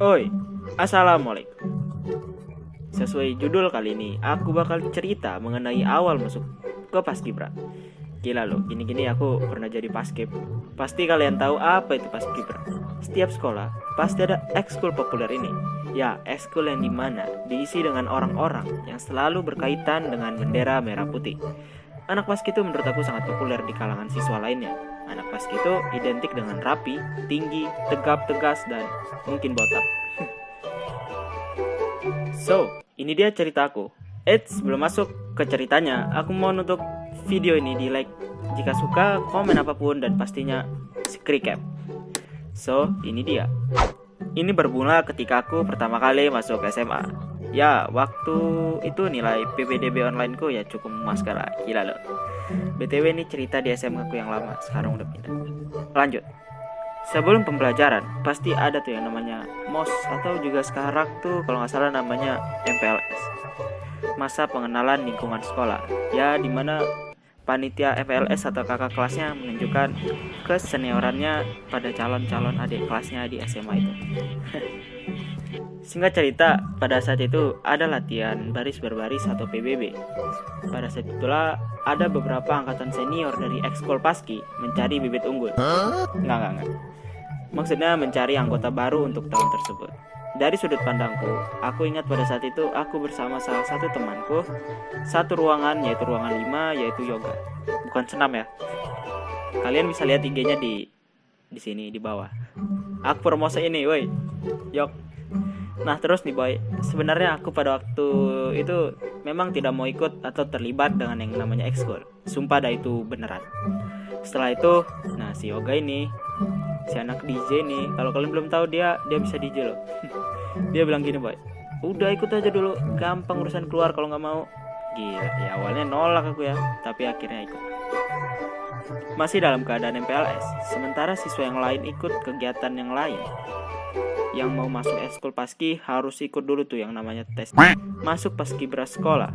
Oi, assalamualaikum. Sesuai judul kali ini, aku bakal cerita mengenai awal masuk ke Paskibra. Gila loh, gini-gini aku pernah jadi paskib. Pasti kalian tahu apa itu Paskibra. Setiap sekolah pasti ada ekskul populer ini. Ya, ekskul yang dimana diisi dengan orang-orang yang selalu berkaitan dengan bendera merah putih. Anak paski itu menurut aku sangat populer di kalangan siswa lainnya. Anak paski itu identik dengan rapi, tinggi, tegap, tegas, dan mungkin botak. So, ini dia ceritaku. Eits, sebelum masuk ke ceritanya, aku mau nutup video ini di like jika suka, komen apapun, dan pastinya screen cap. So, ini dia. Ini bermula ketika aku pertama kali masuk SMA. Ya, waktu itu nilai PPDB online ku ya cukup memuaskan lah. Gila loh. BTW ini cerita di SMA ku yang lama, sekarang udah pindah. Lanjut. Sebelum pembelajaran, pasti ada tuh yang namanya MOS, atau juga sekarang tuh kalau nggak salah namanya MPLS. Masa pengenalan lingkungan sekolah. Ya, dimana panitia MPLS atau kakak kelasnya menunjukkan keseniorannya pada calon-calon adik kelasnya di SMA itu. Singkat cerita, pada saat itu ada latihan baris berbaris atau PBB. Pada saat itulah ada beberapa angkatan senior dari ekskul Paski mencari bibit unggul. Enggak. Maksudnya mencari anggota baru untuk tahun tersebut. Dari sudut pandangku, aku ingat pada saat itu aku bersama salah satu temanku satu ruangan, yaitu ruangan 5, yaitu yoga. Bukan senam ya. Kalian bisa lihat IG-nya di sini di bawah. Aku promosi ini, woi. Yok. Nah terus nih boy, sebenarnya aku pada waktu itu memang tidak mau ikut atau terlibat dengan yang namanya ekskul. Sumpah dah itu beneran. Setelah itu, nah si Yoga ini, si anak DJ nih, kalau kalian belum tahu dia bisa DJ loh. Dia bilang gini boy, udah ikut aja dulu, gampang urusan keluar kalau nggak mau. Gila, ya awalnya nolak aku ya, tapi akhirnya ikut. Masih dalam keadaan MPLS, sementara siswa yang lain ikut kegiatan yang lain. Yang mau masuk ekskul Paski harus ikut dulu tuh yang namanya tes masuk Paskibra sekolah.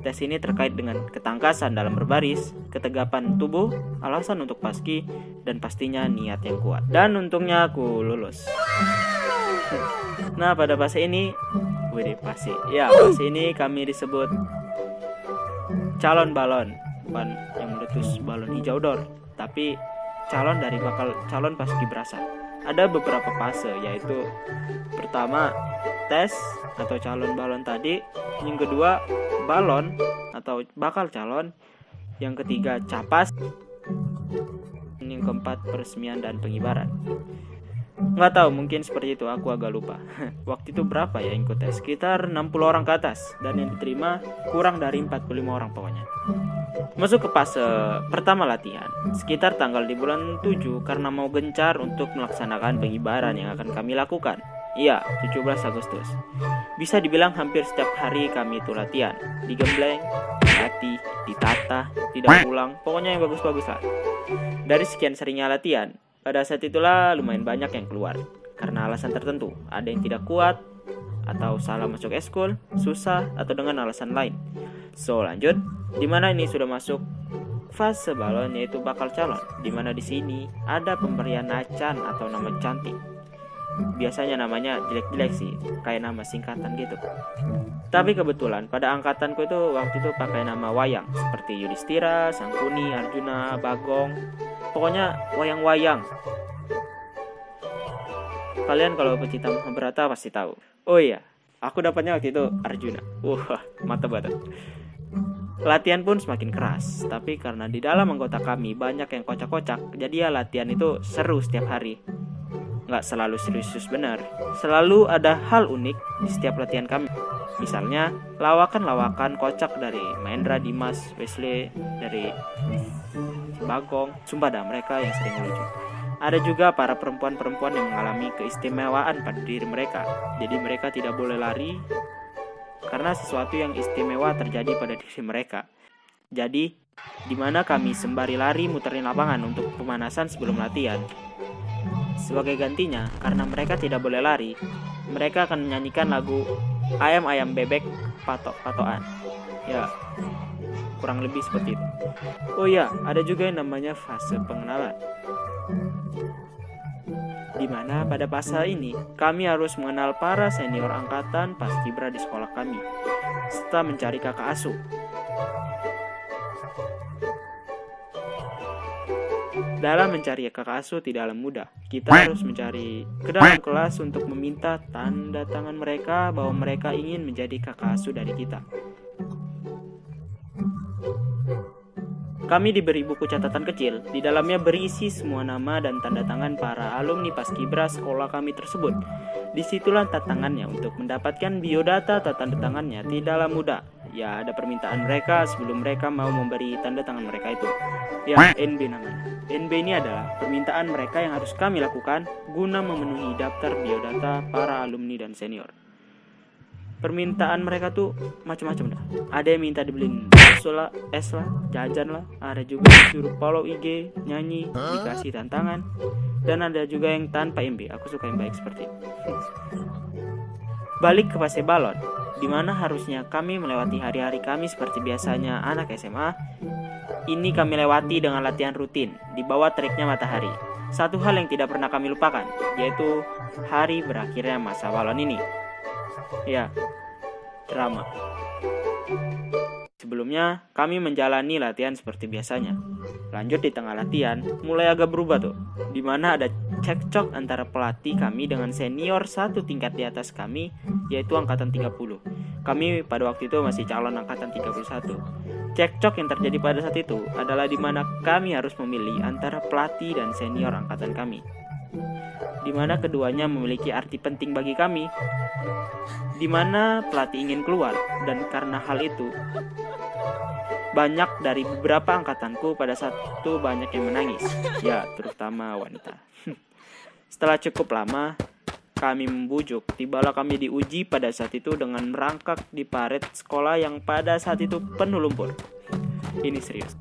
Tes ini terkait dengan ketangkasan dalam berbaris, ketegapan tubuh, alasan untuk Paski, dan pastinya niat yang kuat. Dan untungnya aku lulus. Nah pada fase ini, fase ini kami disebut calon balon, bukan yang meletus balon hijau dor, tapi calon dari bakal calon Paskibrasa. Ada beberapa fase, yaitu pertama tes atau calon balon tadi, yang kedua balon atau bakal calon, yang ketiga capas, yang keempat peresmian dan pengibaran. Nggak tahu, mungkin seperti itu, aku agak lupa. Waktu itu berapa ya yang ikut tes? Sekitar 60 orang ke atas, dan yang diterima kurang dari 45 orang pokoknya. Masuk ke fase pertama latihan, sekitar tanggal di bulan 7 karena mau gencar untuk melaksanakan pengibaran yang akan kami lakukan. Iya, 17 Agustus. Bisa dibilang hampir setiap hari kami itu latihan, digembleng, dilatih, ditata, tidak ulang, pokoknya yang bagus-bagus lah. Dari sekian seringnya latihan, pada saat itulah lumayan banyak yang keluar karena alasan tertentu. Ada yang tidak kuat, atau salah masuk ekskul, susah, atau dengan alasan lain. So lanjut, dimana ini sudah masuk fase balon, yaitu bakal calon, dimana di sini ada pemberian nacan atau nama cantik. Biasanya namanya jelek-jelek sih, kayak nama singkatan gitu. Tapi kebetulan pada angkatanku itu waktu itu pakai nama wayang, seperti Yudhistira, Sangkuni, Arjuna, Bagong, pokoknya wayang-wayang. Kalian kalau pecinta Mahabharata pasti tahu. Oh iya, aku dapatnya waktu itu Arjuna. Wah, mantap banget. Latihan pun semakin keras, tapi karena di dalam anggota kami banyak yang kocak-kocak, jadi ya latihan itu seru setiap hari. Nggak selalu serius benar, selalu ada hal unik di setiap latihan kami. Misalnya lawakan-lawakan kocak dari Mahendra, Dimas, Wesley, dari Bagong, sumpah dah mereka yang sering lucu. Ada juga para perempuan-perempuan yang mengalami keistimewaan pada diri mereka, jadi mereka tidak boleh lari karena sesuatu yang istimewa terjadi pada diri mereka. Jadi, di mana kami sembari lari muterin lapangan untuk pemanasan sebelum latihan. Sebagai gantinya, karena mereka tidak boleh lari, mereka akan menyanyikan lagu Ayam-ayam bebek patok-patokan. Ya, kurang lebih seperti itu. Oh iya, ada juga yang namanya fase pengenalan. di mana pada fase ini kami harus mengenal para senior angkatan paskibra di sekolah kami, serta mencari kakak asuh. Dalam mencari kakak asuh tidaklah mudah. Kita harus mencari ke dalam kelas untuk meminta tanda tangan mereka bahwa mereka ingin menjadi kakak asuh dari kita. Kami diberi buku catatan kecil, di dalamnya berisi semua nama dan tanda tangan para alumni paskibra sekolah kami tersebut. Disitulah tantangannya untuk mendapatkan biodata atau tanda tangannya tidaklah mudah. Ya, ada permintaan mereka sebelum mereka mau memberi tanda tangan mereka itu. Ya, NB namanya. NB ini adalah permintaan mereka yang harus kami lakukan guna memenuhi daftar biodata para alumni dan senior. Permintaan mereka tuh macam-macam dah. Ada yang minta dibeliin bakso lah, es lah, jajan lah. Ada juga yang suruh follow IG, nyanyi, dikasih tantangan. Dan ada juga yang tanpa MB. Aku suka yang baik seperti itu. Balik ke fase balon, di mana harusnya kami melewati hari-hari kami seperti biasanya anak SMA. Ini kami lewati dengan latihan rutin di bawah teriknya matahari. Satu hal yang tidak pernah kami lupakan, yaitu hari berakhirnya masa balon ini. Ya, drama. Sebelumnya, kami menjalani latihan seperti biasanya. Lanjut di tengah latihan, mulai agak berubah tuh, di mana ada cekcok antara pelatih kami dengan senior satu tingkat di atas kami, yaitu angkatan 30. Kami pada waktu itu masih calon angkatan 31. Cekcok yang terjadi pada saat itu adalah di mana kami harus memilih antara pelatih dan senior angkatan kami, di mana keduanya memiliki arti penting bagi kami, di mana pelatih ingin keluar, dan karena hal itu banyak dari beberapa angkatanku pada saat itu banyak yang menangis, ya terutama wanita. Setelah cukup lama kami membujuk, tibalah kami diuji pada saat itu dengan merangkak di paret sekolah yang pada saat itu penuh lumpur. Ini serius.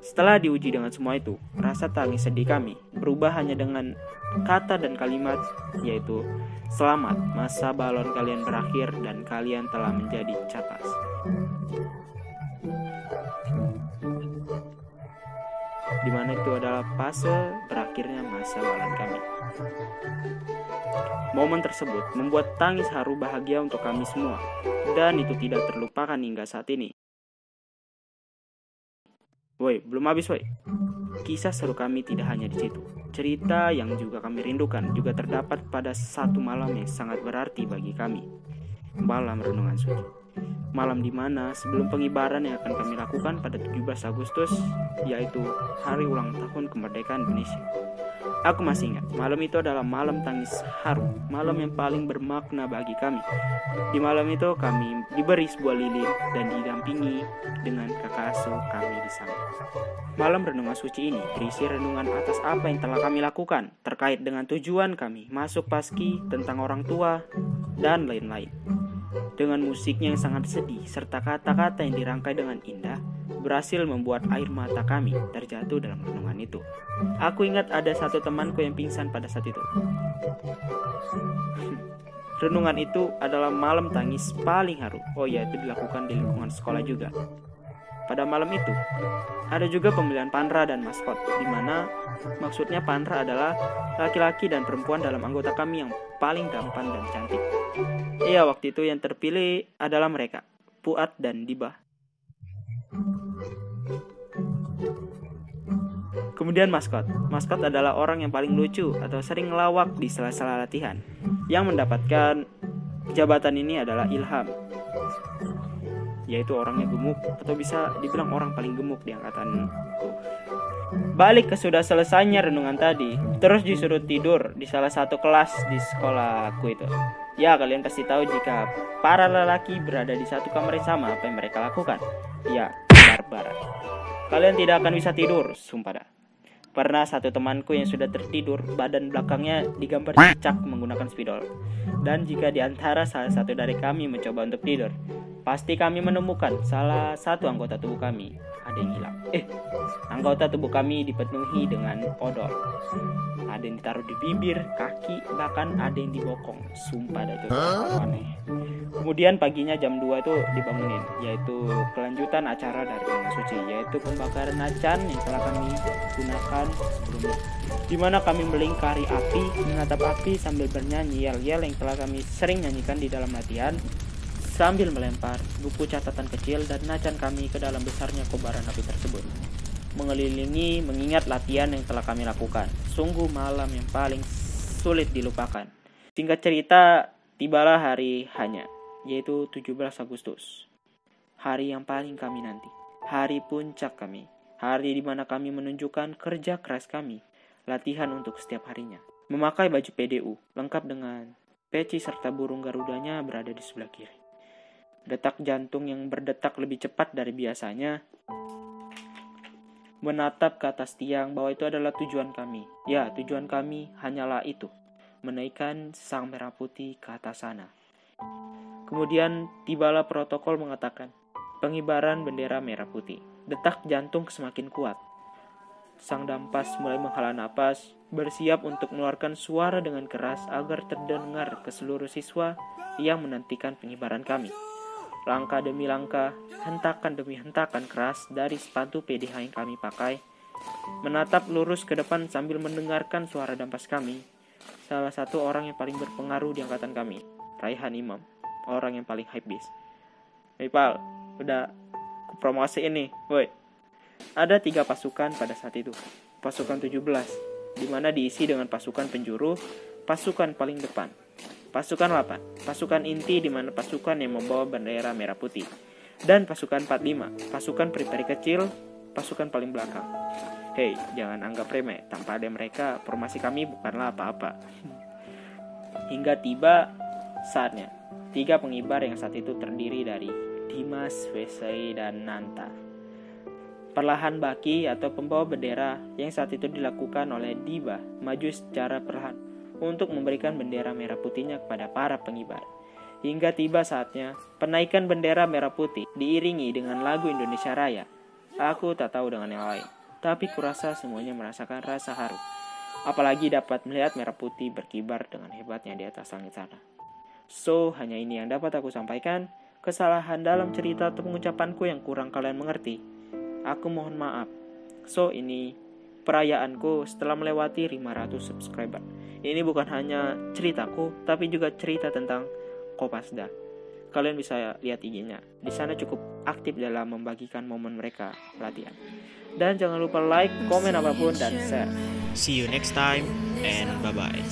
Setelah diuji dengan semua itu, rasa tangis sedih kami berubah hanya dengan kata dan kalimat, yaitu selamat, masa balon kalian berakhir dan kalian telah menjadi capas. Di mana itu adalah fase berakhirnya masa balon kami. Momen tersebut membuat tangis haru bahagia untuk kami semua, dan itu tidak terlupakan hingga saat ini. Woi, belum habis woi. Kisah seru kami tidak hanya di situ. Cerita yang juga kami rindukan juga terdapat pada satu malam yang sangat berarti bagi kami. Malam renungan suci. Malam di mana sebelum pengibaran yang akan kami lakukan pada 17 Agustus, yaitu hari ulang tahun kemerdekaan Indonesia. Aku masih ingat, malam itu adalah malam tangis haru, malam yang paling bermakna bagi kami. Di malam itu kami diberi sebuah lilin dan didampingi dengan kakak asuh kami di samping. Malam renungan suci ini berisi renungan atas apa yang telah kami lakukan terkait dengan tujuan kami masuk paski, tentang orang tua, dan lain-lain. Dengan musiknya yang sangat sedih serta kata-kata yang dirangkai dengan indah, berhasil membuat air mata kami terjatuh dalam renungan itu. Aku ingat ada satu temanku yang pingsan pada saat itu. Renungan itu adalah malam tangis paling haru. Oh ya, itu dilakukan di lingkungan sekolah juga. Pada malam itu, ada juga pemilihan panra dan maskot, di mana maksudnya panra adalah laki-laki dan perempuan dalam anggota kami yang paling tampan dan cantik. Iya, waktu itu yang terpilih adalah mereka, Puat dan Dibah. Kemudian maskot. Maskot adalah orang yang paling lucu atau sering ngelawak di sela-sela latihan. Yang mendapatkan jabatan ini adalah Ilham, yaitu orangnya gemuk atau bisa dibilang orang paling gemuk di angkatanku. Balik ke sudah selesainya renungan tadi, terus disuruh tidur di salah satu kelas di sekolahku itu. Ya, kalian pasti tahu jika para lelaki berada di satu kamar yang sama, apa yang mereka lakukan? Ya, barbar. Kalian tidak akan bisa tidur, sumpah dah. Pernah satu temanku yang sudah tertidur, badan belakangnya digambar cicak menggunakan spidol. Dan jika di antara salah satu dari kami mencoba untuk tidur, Pasti kami menemukan salah satu anggota tubuh kami ada yang hilang. Anggota tubuh kami dipenuhi dengan odol. Ada yang ditaruh di bibir, kaki, bahkan ada yang di bokong. Sumpah dah itu aneh. Kemudian paginya jam 2 itu dibangunin, yaitu kelanjutan acara dari Bulan Suci, yaitu pembakaran acan yang telah kami gunakan sebelumnya, di mana kami melingkari api, menatap api sambil bernyanyi yel-yel yang telah kami sering nyanyikan di dalam latihan, sambil melempar buku catatan kecil dan nacan kami ke dalam besarnya kobaran api tersebut. Mengelilingi mengingat latihan yang telah kami lakukan. Sungguh malam yang paling sulit dilupakan. Singkat cerita, tibalah hari hanya, yaitu 17 Agustus. Hari yang paling kami nanti. Hari puncak kami. Hari di mana kami menunjukkan kerja keras kami. Latihan untuk setiap harinya. Memakai baju PDU, lengkap dengan peci serta burung garudanya berada di sebelah kiri. Detak jantung yang berdetak lebih cepat dari biasanya. Menatap ke atas tiang bahwa itu adalah tujuan kami. Ya, tujuan kami hanyalah itu. Menaikkan sang merah putih ke atas sana. Kemudian tibalah protokol mengatakan pengibaran bendera merah putih. Detak jantung semakin kuat. Sang dampas mulai menghela napas, bersiap untuk mengeluarkan suara dengan keras agar terdengar ke seluruh siswa yang menantikan pengibaran kami. Langkah demi langkah, hentakan demi hentakan keras dari sepatu PDH yang kami pakai, menatap lurus ke depan sambil mendengarkan suara dampas kami. Salah satu orang yang paling berpengaruh di angkatan kami, Raihan Imam, orang yang paling hype bis. Hey Pal, udah kupromosiin nih, woi. Ada 3 pasukan pada saat itu, pasukan 17, di mana diisi dengan pasukan penjuru, pasukan paling depan, pasukan 8, pasukan inti di mana pasukan yang membawa bendera merah putih, dan pasukan 45, pasukan peri-peri kecil, pasukan paling belakang. Hei, jangan anggap remeh, tanpa ada mereka, formasi kami bukanlah apa-apa. Hingga tiba saatnya, 3 pengibar yang saat itu terdiri dari Dimas, Wesley, dan Nanta. Perlahan baki atau pembawa bendera yang saat itu dilakukan oleh Diba maju secara perlahan untuk memberikan bendera merah putihnya kepada para pengibar. Hingga tiba saatnya penaikan bendera merah putih diiringi dengan lagu Indonesia Raya. Aku tak tahu dengan yang lain, tapi kurasa semuanya merasakan rasa haru. Apalagi dapat melihat merah putih berkibar dengan hebatnya di atas langit sana. So, hanya ini yang dapat aku sampaikan. Kesalahan dalam cerita atau pengucapanku yang kurang kalian mengerti, aku mohon maaf. So, ini perayaanku setelah melewati 500 subscriber. Ini bukan hanya ceritaku, tapi juga cerita tentang Kopasda. Kalian bisa lihat IG-nya. Di sana cukup aktif dalam membagikan momen mereka latihan. Dan jangan lupa like, komen apapun, dan share. See you next time, and bye-bye.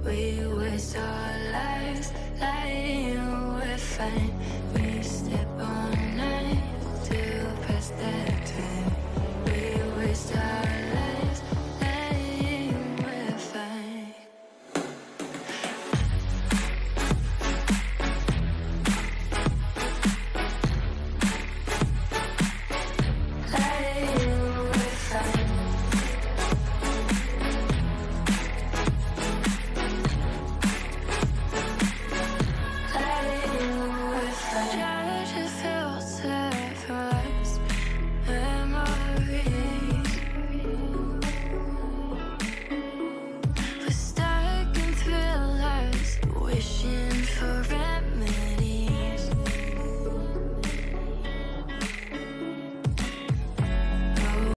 We waste our lives lying with fame.